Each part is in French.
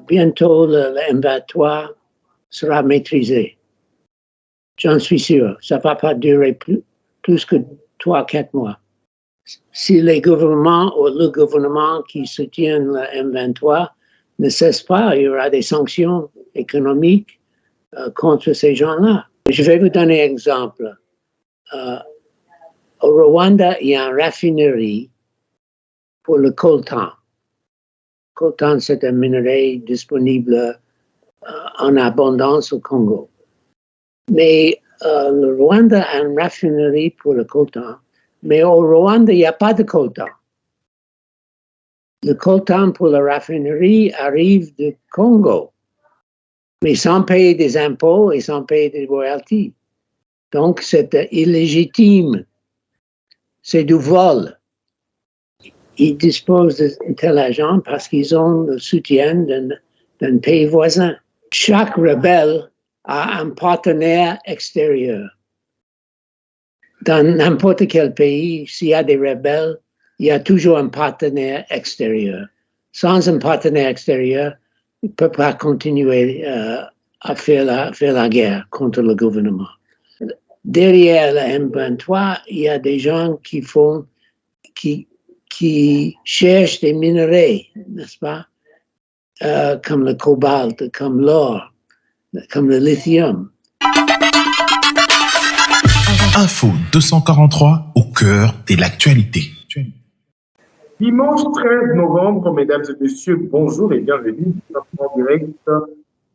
bientôt le M23 sera maîtrisé. J'en suis sûr. Ça ne va pas durer plus que 3-4 mois. Si les gouvernements ou le gouvernement qui soutient le M23 ne cesse pas, il y aura des sanctions économiques contre ces gens-là. Je vais vous donner un exemple. Au Rwanda, il y a une raffinerie pour le coltan. Coltan, c'est un minerai disponible en abondance au Congo. Mais le Rwanda a une raffinerie pour le coltan. Mais au Rwanda, il n'y a pas de coltan. Le coltan pour la raffinerie arrive du Congo, mais sans payer des impôts et sans payer des royalties. Donc, c'est illégitime. C'est du vol. Ils disposent de tel argent parce qu'ils ont le soutien d'un pays voisin. Chaque rebelle a un partenaire extérieur. Dans n'importe quel pays, s'il y a des rebelles, il y a toujours un partenaire extérieur. Sans un partenaire extérieur, il ne peut pas continuer à faire la guerre contre le gouvernement. Derrière le M23, il y a des gens qui cherchent des minerais, n'est-ce pas? Comme le cobalt, comme l'or, comme le lithium. Info 243 au cœur de l'actualité. Dimanche 13 novembre, mesdames et messieurs, bonjour et bienvenue en direct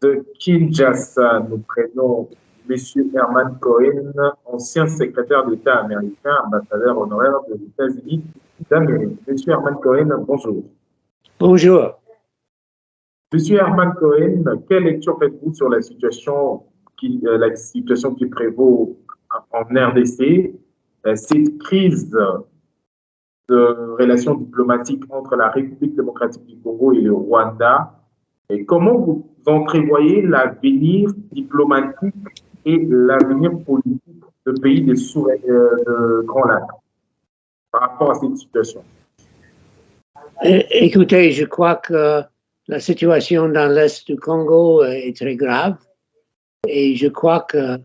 de Kinshasa. Nous prenons M. Herman Cohen, ancien secrétaire d'État américain, ambassadeur honoraire des États-Unis d'Amérique. M. Herman Cohen, bonjour. Bonjour. M. Herman Cohen, quelle lecture faites-vous sur la situation qui prévaut en RDC, cette crise de relations diplomatiques entre la République démocratique du Congo et le Rwanda, et comment vous entrevoyez l'avenir diplomatique et l'avenir politique de pays de Grand Lac par rapport à cette situation? Écoutez, je crois que la situation dans l'Est du Congo est très grave et je crois que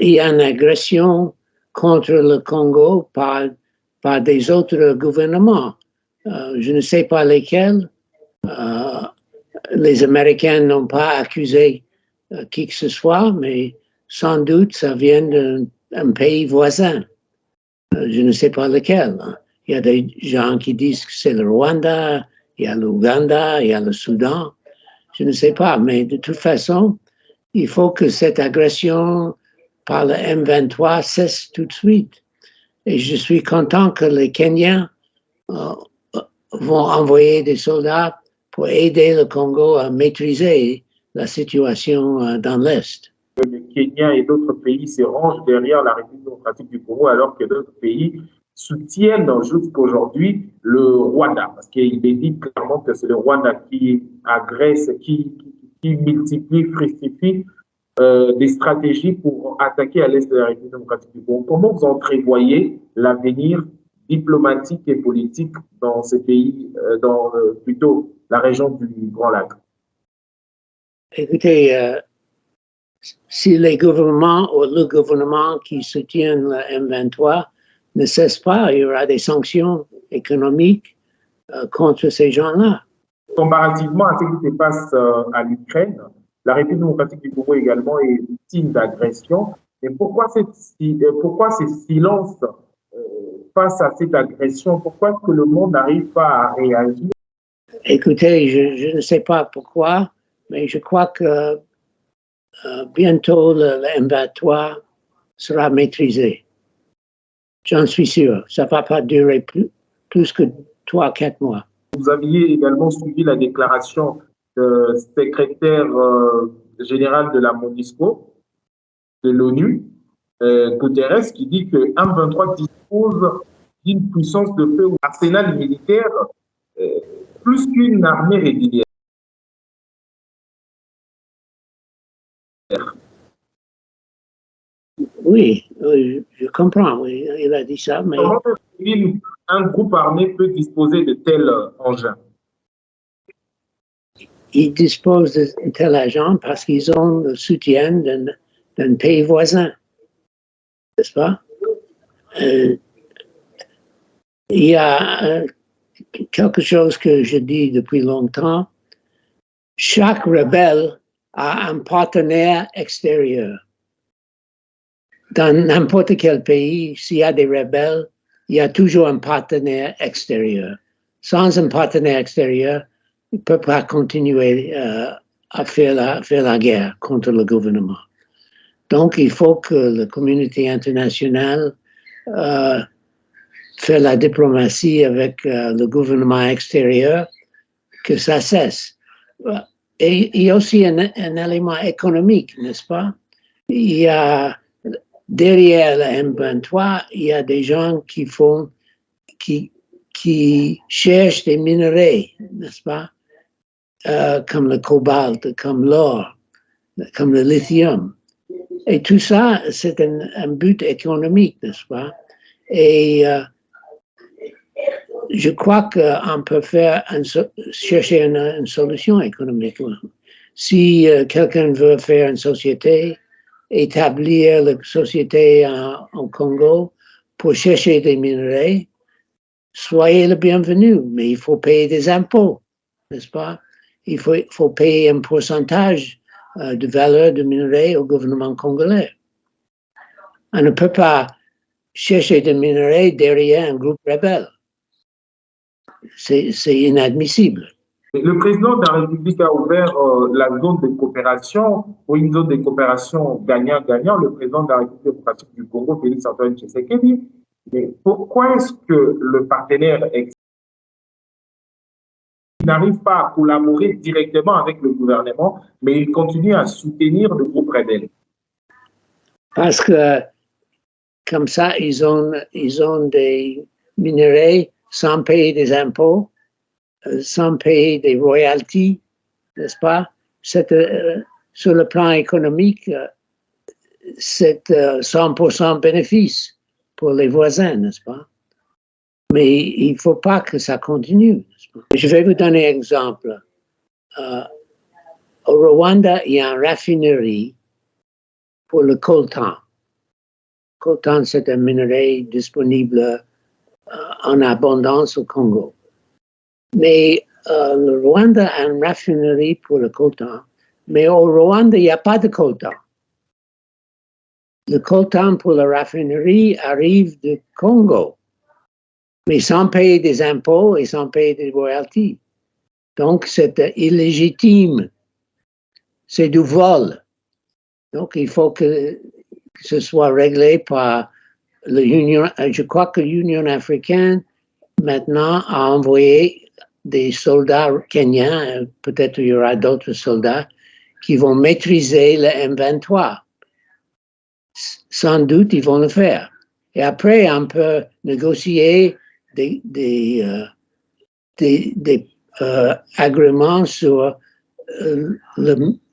il y a une agression contre le Congo par des autres gouvernements. Je ne sais pas lesquels. Les Américains n'ont pas accusé qui que ce soit, mais sans doute ça vient d'un pays voisin. Je ne sais pas lequel. Il y a des gens qui disent que c'est le Rwanda, il y a l'Ouganda, il y a le Soudan. Je ne sais pas, mais de toute façon, il faut que cette agression par le M23 cesse tout de suite. Et je suis content que les Kenyans vont envoyer des soldats pour aider le Congo à maîtriser la situation dans l'Est. Le Kenya et d'autres pays se rangent derrière la République démocratique du Congo alors que d'autres pays soutiennent jusqu'aujourd'hui le Rwanda. Parce qu'il est dit clairement que c'est le Rwanda qui agresse, qui multiplie, fructifie des stratégies pour attaquer à l'est de la République démocratique du Congo. Comment vous entrevoyez l'avenir diplomatique et politique dans ces pays, plutôt la région du Grand Lac? Écoutez, si les gouvernements ou le gouvernement qui soutient le M23 ne cesse pas, il y aura des sanctions économiques contre ces gens-là. Comparativement à ce qui se passe à l'Ukraine, la République démocratique du Congo également est victime d'agression. Et pourquoi ces silences face à cette agression? Pourquoi est-ce que le monde n'arrive pas à réagir? Écoutez, je ne sais pas pourquoi, mais je crois que bientôt le M23 sera maîtrisé. J'en suis sûr. Ça ne va pas durer plus que 3-4 mois. Vous aviez également suivi la déclaration du secrétaire général de la MONUSCO, de l'ONU, Guterres, qui dit que M23 dispose d'une puissance de feu ou arsenal militaire plus qu'une armée régulière. Oui, je comprends, oui, il a dit ça, mais... Comment un groupe armé peut disposer de tels engins? ils disposent de tel argent parce qu'ils ont le soutien d'un pays voisin, n'est-ce pas? Il y a quelque chose que je dis depuis longtemps. Chaque rebelle a un partenaire extérieur. Dans n'importe quel pays, s'il y a des rebelles, il y a toujours un partenaire extérieur. Sans un partenaire extérieur, il ne peut pas continuer à faire la guerre contre le gouvernement. Donc, il faut que la communauté internationale fasse la diplomatie avec le gouvernement extérieur, que ça cesse. Et il y a aussi un élément économique, n'est-ce pas? Il y a derrière la M23, il y a des gens qui cherchent des minerais, n'est-ce pas? Comme le cobalt, comme l'or, comme le lithium. Et tout ça, c'est un but économique, n'est-ce pas? Et je crois qu'on peut chercher une solution économique. Si quelqu'un veut faire une société, établir la société en Congo pour chercher des minerais, soyez le bienvenu, mais il faut payer des impôts, n'est-ce pas? Il faut payer un pourcentage de valeur de minerais au gouvernement congolais. On ne peut pas chercher des minerais derrière un groupe rebelle. C'est inadmissible. Le président de la République a ouvert la zone de coopération pour une zone de coopération gagnant-gagnant. Le président de la République démocratique du Congo, Félix Antoine Tshisekedi. Mais pourquoi est-ce que le partenaire n'arrive pas à collaborer directement avec le gouvernement, mais il continue à soutenir le groupe rebelle? Parce que comme ça, ils ont des minerais sans payer des impôts, sans payer des royalties, n'est-ce pas? Sur le plan économique, c'est 100% bénéfice pour les voisins, n'est-ce pas? Mais il ne faut pas que ça continue, n'est-ce pas? Je vais vous donner un exemple. Au Rwanda, il y a une raffinerie pour le coltan. Coltan, c'est un minerai disponible en abondance au Congo. Mais le Rwanda a une raffinerie pour le coltan, mais au Rwanda, il n'y a pas de coltan. Le coltan pour la raffinerie arrive du Congo, mais sans payer des impôts et sans payer des royalties. Donc, c'est illégitime. C'est du vol. Donc, il faut que ce soit réglé par l'Union. Je crois que l'Union africaine, maintenant, a envoyé des soldats kenyans, peut-être il y aura d'autres soldats, qui vont maîtriser le M23. Sans doute, ils vont le faire. Et après, on peut négocier des agréments sur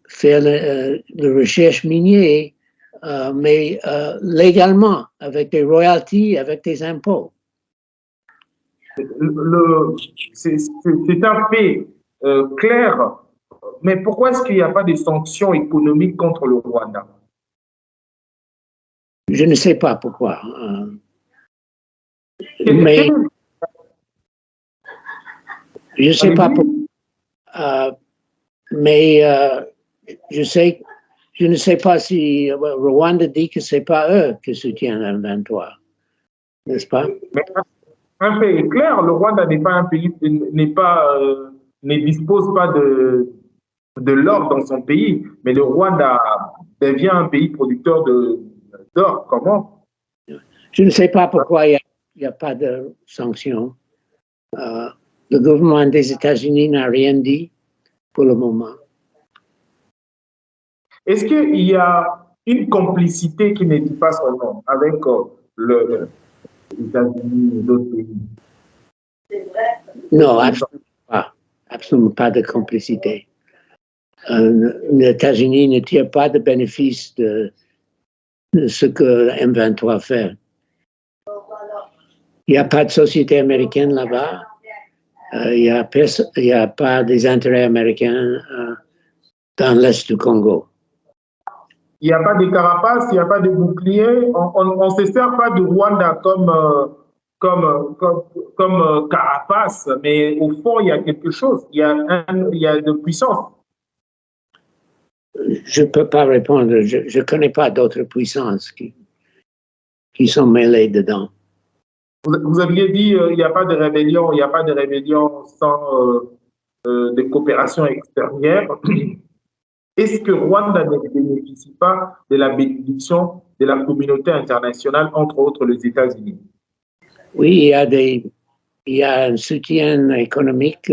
faire la recherche minière, mais légalement, avec des royalties, avec des impôts. C'est un fait clair, mais pourquoi est-ce qu'il n'y a pas de sanctions économiques contre le Rwanda? Je ne sais pas pourquoi. Mais je ne sais pas pourquoi. Mais je ne sais pas si Rwanda dit que ce n'est pas eux qui soutiennent M23, n'est-ce pas? Mais un fait est clair, le Rwanda n'est pas un pays, ne dispose pas de l'or dans son pays, mais le Rwanda devient un pays producteur d'or. Comment? Je ne sais pas pourquoi il n'y a pas de sanctions. Le gouvernement des États-Unis n'a rien dit pour le moment. Est-ce qu'il y a une complicité qui ne dit pas son nom avec les États-Unis et d'autres pays? Non, absolument pas de complicité. Les États-Unis ne tirent pas de bénéfice de ce que M23 fait. Il n'y a pas de société américaine là-bas. Il n'y a pas des intérêts américains dans l'Est du Congo. Il n'y a pas de carapace, il n'y a pas de bouclier. On ne se sert pas du Rwanda comme carapace, mais au fond, il y a quelque chose. Il y a de puissance. Je ne peux pas répondre. Je ne connais pas d'autres puissances qui sont mêlées dedans. Vous aviez dit il n'y a pas de rébellion, il n'y a pas de rébellion sans de coopération extérieure. Est-ce que Rwanda ne bénéficie pas de la bénédiction de la communauté internationale, entre autres les États-Unis? Oui, il y a un soutien économique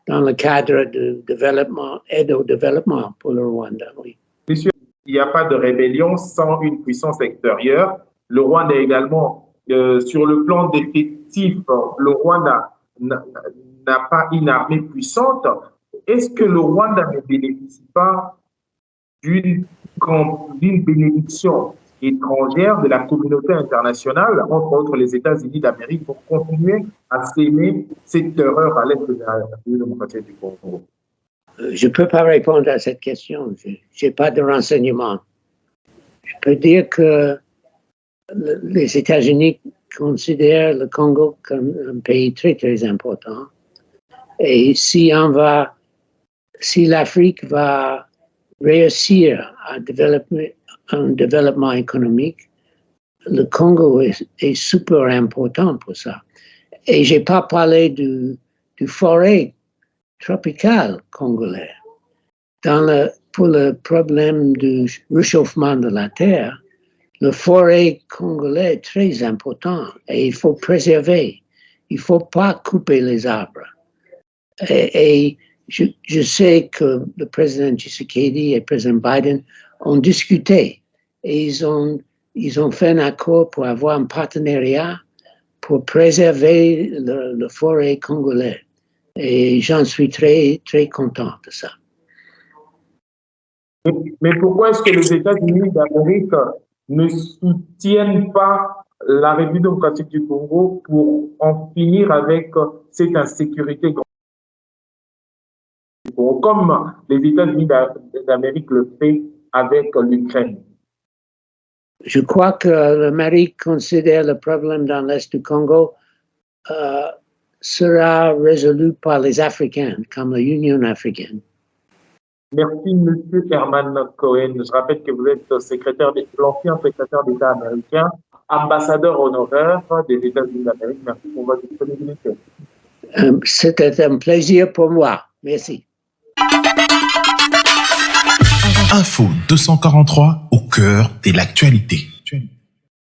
dans le cadre de développement, aide au développement pour le Rwanda, oui. Monsieur, il n'y a pas de rébellion sans une puissance extérieure. Le Rwanda également, sur le plan d'effectifs, le Rwanda n'a pas une armée puissante. Est-ce que le Rwanda ne bénéficie pas d'une bénédiction étrangère de la communauté internationale, entre autres les États-Unis d'Amérique, pour continuer à s'aimer cette terreur à l'est de la République démocratique du Congo? Je ne peux pas répondre à cette question. Je n'ai pas de renseignements. Je peux dire que les États-Unis considèrent le Congo comme un pays très, très important. Et si l'Afrique va réussir à développer un développement économique, le Congo est super important pour ça. Et je n'ai pas parlé du forêt tropicale congolais. Pour le problème du réchauffement de la Terre, le forêt congolais est très important et il faut préserver. Il ne faut pas couper les arbres. Et je sais que le président Tshisekedi et le président Biden ont discuté et ils ont fait un accord pour avoir un partenariat pour préserver le forêt congolais. Et j'en suis très, très content de ça. Mais pourquoi est-ce que les États-Unis d'Amérique ne soutiennent pas la République démocratique du Congo pour en finir avec cette insécurité, comme les États-Unis d'Amérique le fait avec l'Ukraine? Je crois que l'Amérique considère le problème dans l'Est du Congo sera résolu par les Africains, comme l'Union africaine. Merci, M. Herman Cohen. Je rappelle que vous êtes l'ancien secrétaire d'État américain, ambassadeur honoraire des États-Unis d'Amérique. Merci pour votre disponibilité. C'était un plaisir pour moi. Merci. Info 243 au cœur de l'actualité.